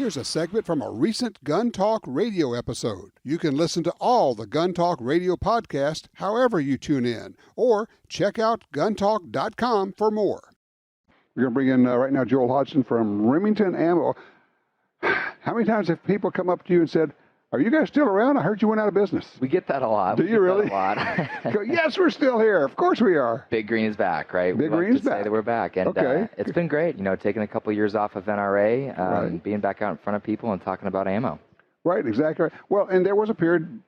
Here's a segment from a recent Gun Talk radio episode. You can listen to all the Gun Talk radio podcasts however you tune in, or check out guntalk.com for more. We're going to bring in right now Joel Hodgdon from Remington Ammo. How many times have people come up to you and said, "Are you guys still around? I heard you went out of business." We get that a lot. Do you really? A lot. Go, yes, we're still here. Of course we are. Big Green is back, right? Big Green Green's back. Say that we're back, and okay. It's been great. You know, taking a couple years off of NRA, right. Being back out in front of people and talking about ammo. Right, exactly. Right. Well, and there was a period,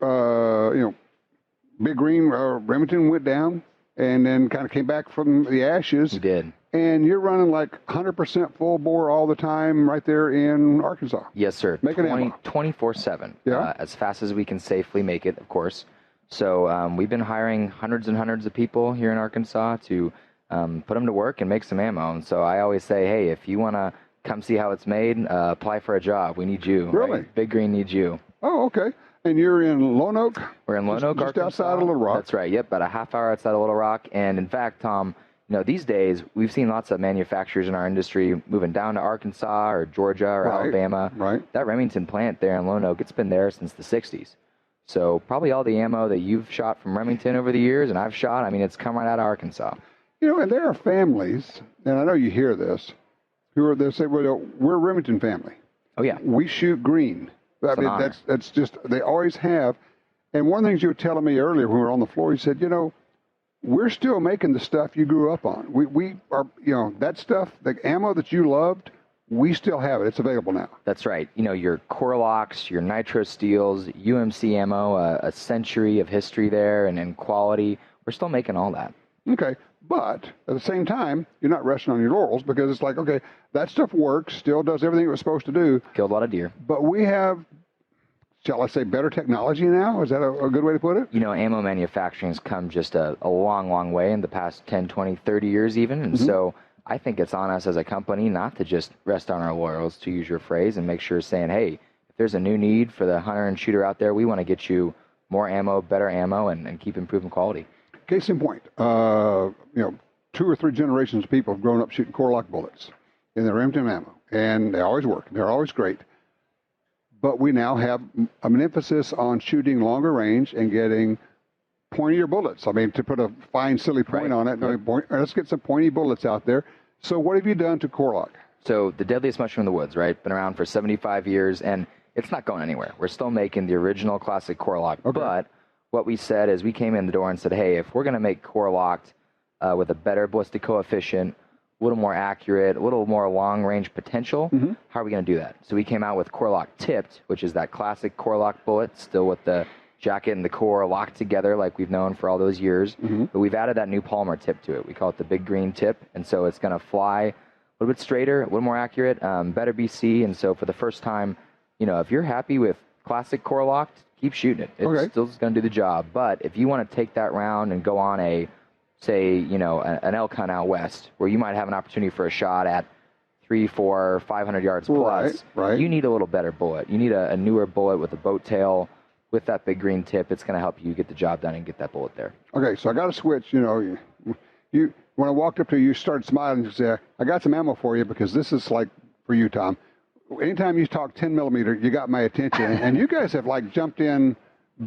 Big Green, Remington went down, and then kind of came back from the ashes. He did. And you're running like 100% full bore all the time right there in Arkansas. Yes, sir. 24/7. Yeah. As fast as we can safely make it, of course. So we've been hiring hundreds and hundreds of people here in Arkansas to put them to work and make some ammo. And so I always say, hey, if you want to come see how it's made, apply for a job. We need you. Really? Right? Big Green needs you. Oh, okay. And you're in Lone Oak? We're in Lone Oak, just Arkansas. Outside of Little Rock. That's right. Yep, about a half hour outside of Little Rock. And in fact, Tom, these days we've seen lots of manufacturers in our industry moving down to Arkansas or Georgia or Alabama. Right. That Remington plant there in Lone Oak, it's been there since the 60s. So probably all the ammo that you've shot from Remington over the years and I've shot, it's come right out of Arkansas. And there are families, and I know you hear this, they say, well, we're a Remington family. Oh, yeah. We shoot green. That's just, they always have. And one of the things you were telling me earlier when we were on the floor, you said, we're still making the stuff you grew up on. We are, that stuff, the ammo that you loved, we still have it. It's available now. That's right. Your Core-Loks, your Nitro Steels, UMC ammo, a century of history there and quality. We're still making all that. Okay. But at the same time, you're not resting on your laurels because it's like, okay, that stuff works, still does everything it was supposed to do. Killed a lot of deer. But we have, shall I say, better technology now? Is that a good way to put it? Ammo manufacturing has come just a long, long way in the past 10, 20, 30 years even. And so I think it's on us as a company not to just rest on our laurels, to use your phrase, and make sure saying, hey, if there's a new need for the hunter and shooter out there, we want to get you more ammo, better ammo, and keep improving quality. Case in point, 2 or 3 generations of people have grown up shooting Core-Lock bullets in their Remington ammo, and they always work. They're always great. But we now have an emphasis on shooting longer range and getting pointier bullets. To put a fine, silly point on it, let's get some pointy bullets out there. So what have you done to Core-Lock? So the deadliest mushroom in the woods, right? Been around for 75 years, and it's not going anywhere. We're still making the original classic Core-Lock, but what we said is we came in the door and said, hey, if we're going to make Core-Locked with a better ballistic coefficient, a little more accurate, a little more long-range potential, how are we going to do that? So we came out with Core-Lock Tipped, which is that classic Core-Lock bullet, still with the jacket and the core locked together like we've known for all those years. But we've added that new polymer tip to it. We call it the Big Green tip, and so it's going to fly a little bit straighter, a little more accurate, better BC, and so for the first time, if you're happy with classic Core-Locked, keep shooting it. It's still going to do the job. But if you want to take that round and go on an elk hunt out west, where you might have an opportunity for a shot at 300, 400, 500 yards plus, you need a little better bullet. You need a newer bullet with a boat tail with that Big Green tip. It's going to help you get the job done and get that bullet there. Okay, so I got to switch. You when I walked up to you, started smiling and said, I got some ammo for you because this is like for you, Tom. Anytime you talk 10 millimeter, you got my attention. And you guys have jumped in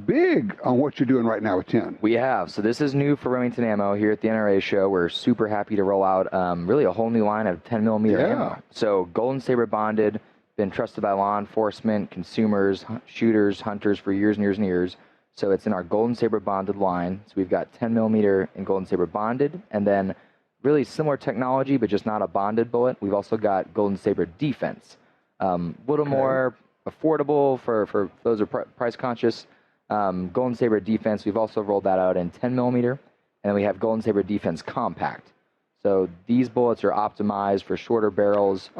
big on what you're doing right now with 10. We have. So this is new for Remington Ammo here at the NRA show. We're super happy to roll out really a whole new line of 10 millimeter ammo. So Golden Saber Bonded, been trusted by law enforcement, consumers, shooters, hunters for years and years and years. So it's in our Golden Saber Bonded line. So we've got 10 millimeter in Golden Saber Bonded, and then really similar technology, but just not a bonded bullet. We've also got Golden Saber Defense. Little more affordable for those who are price conscious. Golden Saber Defense, we've also rolled that out in 10 millimeter, and then we have Golden Saber Defense Compact. So these bullets are optimized for shorter barrels,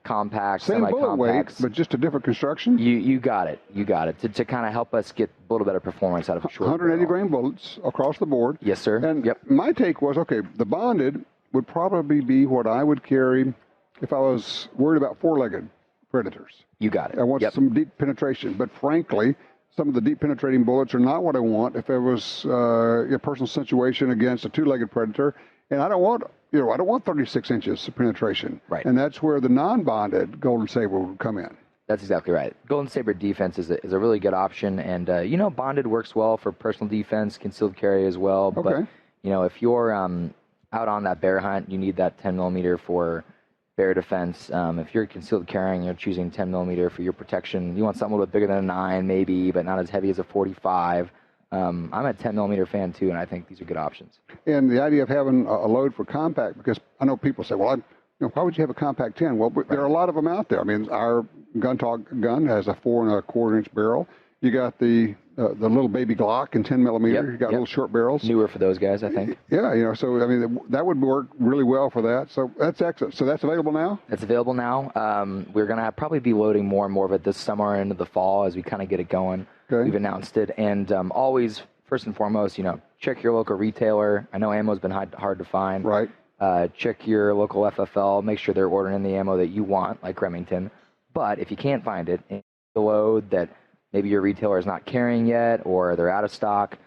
compact, same bullet weight, but just a different construction. You got it. You got it. To kind of help us get a little better performance out of a short 180 grain bullets across the board. Yes, sir. And my take was, the bonded would probably be what I would carry if I was worried about four-legged predators. You got it. I want some deep penetration, but frankly, some of the deep penetrating bullets are not what I want if there was a personal situation against a two-legged predator, and I don't want 36 inches of penetration. Right. And that's where the non-bonded Golden Saber would come in. That's exactly right. Golden Saber defense is a really good option, and bonded works well for personal defense, concealed carry as well. Okay. But if you're out on that bear hunt, you need that 10 millimeter for bear defense. If you're concealed carrying, you're choosing 10 millimeter for your protection. You want something a little bit bigger than a 9, maybe, but not as heavy as a 45. I'm a 10 millimeter fan too, and I think these are good options. And the idea of having a load for compact, because I know people say, well, why would you have a compact 10? Well, there are a lot of them out there. I mean, our Gun Talk gun has a 4 1/4 inch barrel. You got the little baby Glock in 10 millimeter. You got little short barrels. Newer for those guys, I think. Yeah, so I mean that would work really well for that. So that's excellent. So that's available now. It's available now. We're gonna probably be loading more and more of it this summer into the fall as we kind of get it going. Okay. We've announced it, and always first and foremost, check your local retailer. I know ammo's been hard to find. Right. Check your local FFL. Make sure they're ordering in the ammo that you want, like Remington. But if you can't find it, the load that maybe your retailer is not carrying yet, or they're out of stock,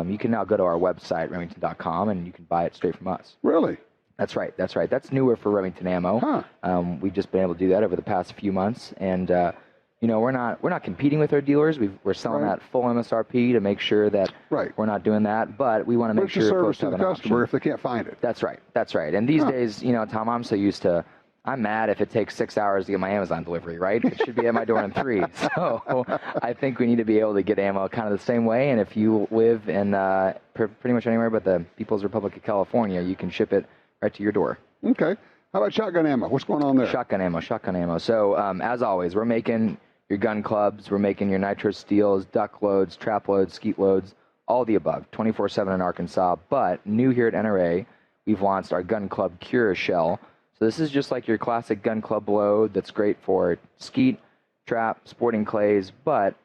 you can now go to our website, Remington.com, and you can buy it straight from us. Really? That's right. That's newer for Remington ammo. Huh. We've just been able to do that over the past few months, and we're not competing with our dealers. We're selling at full MSRP to make sure that we're not doing that. But we want to make sure it's a service folks to have the an customer option. if they can't find it. That's right. And these days, Tom, I'm so used to. I'm mad if it takes 6 hours to get my Amazon delivery, right? It should be at my door in 3. So I think we need to be able to get ammo kind of the same way. And if you live in pretty much anywhere but the People's Republic of California, you can ship it right to your door. Okay. How about shotgun ammo? What's going on there? Shotgun ammo. So as always, we're making your gun clubs, we're making your nitro steels, duck loads, trap loads, skeet loads, all the above, 24/7 in Arkansas. But new here at NRA, we've launched our gun club Cure shell. So this is just like your classic gun club load that's great for skeet, trap, sporting clays, but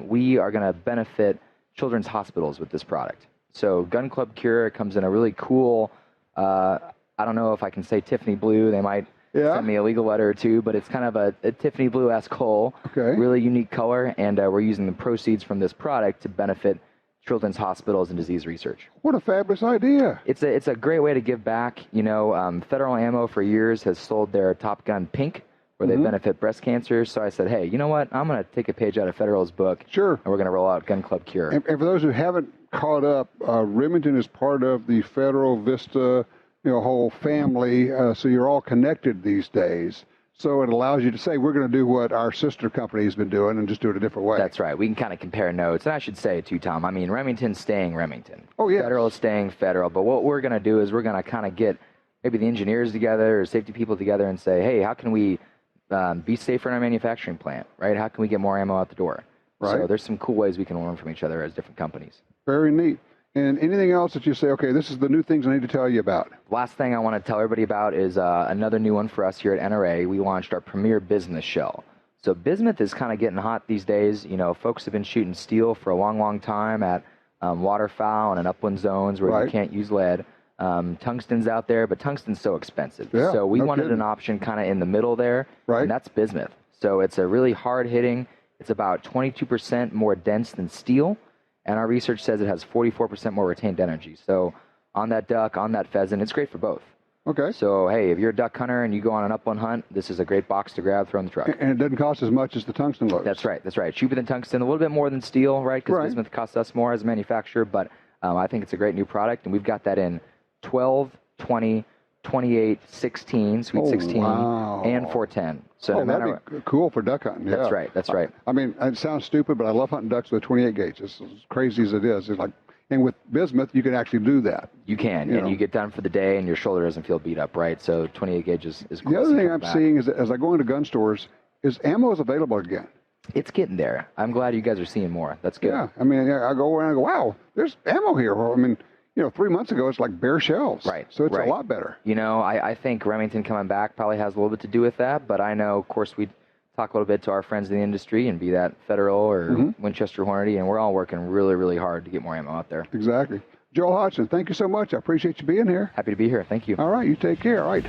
we are going to benefit children's hospitals with this product. So Gun Club Cure comes in a really cool, I don't know if I can say Tiffany blue. They might send me a legal letter or two, but it's kind of a Tiffany blue-esque hull, really unique color, and we're using the proceeds from this product to benefit children's hospitals and disease research. What a fabulous idea. It's a great way to give back. Federal Ammo for years has sold their Top Gun Pink, where they benefit breast cancer. So I said, hey, you know what? I'm going to take a page out of Federal's book. Sure. And we're going to roll out Gun Club Cure. And for those who haven't caught up, Remington is part of the Federal Vista, whole family. So you're all connected these days. So it allows you to say, we're going to do what our sister company has been doing and just do it a different way. That's right. We can kind of compare notes. And I should say, too, Tom, I mean, Remington's staying Remington. Oh, yeah. Federal is staying Federal. But what we're going to do is we're going to kind of get maybe the engineers together or safety people together and say, hey, how can we be safer in our manufacturing plant, right? How can we get more ammo out the door? Right. So there's some cool ways we can learn from each other as different companies. Very neat. And anything else that you say, okay, this is the new things I need to tell you about? Last thing I want to tell everybody about is another new one for us here at NRA. We launched our premier bismuth shell. So bismuth is kind of getting hot these days. Folks have been shooting steel for a long, long time at waterfowl and in upland zones where you can't use lead. Tungsten's out there, but tungsten's so expensive. Yeah, so we wanted an option kind of in the middle there, and that's bismuth. So it's a really hard-hitting. It's about 22% more dense than steel. And our research says it has 44% more retained energy. So on that duck, on that pheasant, it's great for both. Okay. So, hey, if you're a duck hunter and you go on an upland hunt, this is a great box to grab, throw in the truck. And it doesn't cost as much as the tungsten loads. That's right. Cheaper than tungsten, a little bit more than steel, right? Because bismuth costs us more as a manufacturer. But I think it's a great new product. And we've got that in 12, 20, 28, 16, sweet 16, and 410. So that'd be cool for duck hunting. That's right. I mean, it sounds stupid, but I love hunting ducks with a 28 gauge. It's as crazy as it is. It's like, and with bismuth, you can actually do that. You can, and you get done for the day, and your shoulder doesn't feel beat up, right? So 28 gauge is cool. The other thing I'm seeing is that as I go into gun stores, is ammo is available again. It's getting there. I'm glad you guys are seeing more. That's good. Yeah, I mean, I go around and go, wow, there's ammo here. Well, I mean, 3 months ago, it's like bare shells. Right. So it's a lot better. I think Remington coming back probably has a little bit to do with that, but I know, of course, we talk a little bit to our friends in the industry, and be that Federal or Winchester Hornady, and we're all working really, really hard to get more ammo out there. Exactly. Joel Hodgdon, thank you so much. I appreciate you being here. Happy to be here. Thank you. All right, you take care. All right.